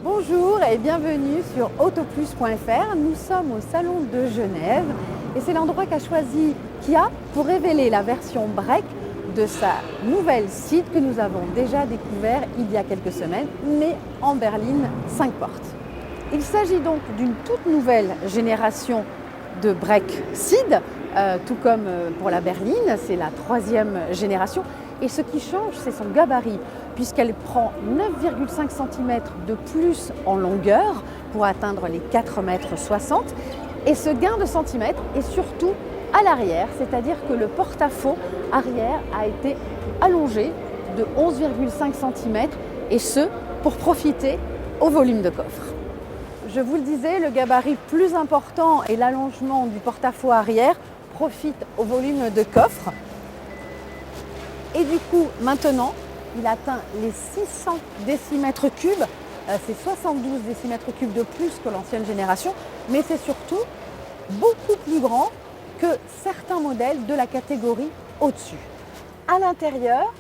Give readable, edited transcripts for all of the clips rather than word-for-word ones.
Bonjour et bienvenue sur autoplus.fr. Nous sommes au Salon de Genève et c'est l'endroit qu'a choisi Kia pour révéler la version break de sa nouvelle Ceed que nous avons déjà découvert il y a quelques semaines, mais en berline 5 portes. Il s'agit donc d'une toute nouvelle génération de break Ceed, tout comme pour la berline, c'est la 3e génération. Et ce qui change, c'est son gabarit, puisqu'elle prend 9,5 cm de plus en longueur pour atteindre les 4,60 m. Et ce gain de centimètres est surtout à l'arrière, c'est-à-dire que le porte-à-faux arrière a été allongé de 11,5 cm, et ce, pour profiter au volume de coffre. Je vous le disais, le gabarit plus important et l'allongement du porte-à-faux arrière profitent au volume de coffre. Et du coup, maintenant, il atteint les 600 décimètres cubes. C'est 72 décimètres cubes de plus que l'ancienne génération, mais c'est surtout beaucoup plus grand que certains modèles de la catégorie au-dessus. À l'intérieur,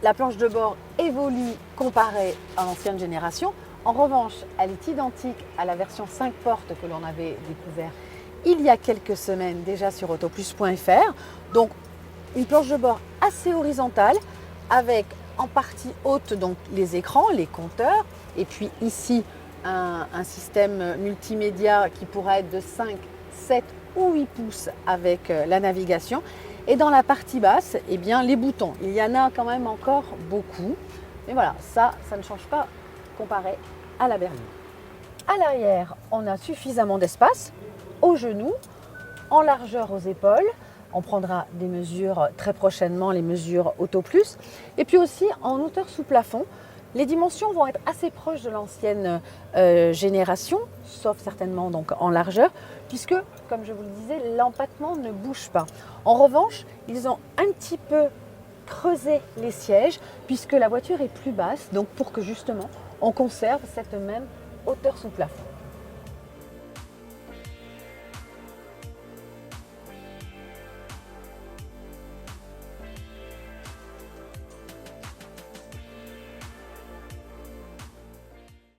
la planche de bord évolue comparée à l'ancienne génération. En revanche, elle est identique à la version 5 portes que l'on avait découvert il y a quelques semaines déjà sur autoplus.fr. Donc, une planche de bord assez horizontale avec en partie haute donc les écrans, les compteurs, et puis ici un système multimédia qui pourrait être de 5, 7 ou 8 pouces avec la navigation. Et dans la partie basse, eh bien, les boutons. Il y en a quand même encore beaucoup, mais voilà, ça ne change pas comparé à la berline. À l'arrière, on a suffisamment d'espace aux genoux, en largeur aux épaules. On prendra des mesures très prochainement, les mesures AutoPlus. Et puis aussi en hauteur sous plafond, les dimensions vont être assez proches de l'ancienne génération, sauf certainement donc en largeur, puisque, comme je vous le disais, l'empattement ne bouge pas. En revanche, ils ont un petit peu creusé les sièges, puisque la voiture est plus basse, donc pour que justement on conserve cette même hauteur sous plafond.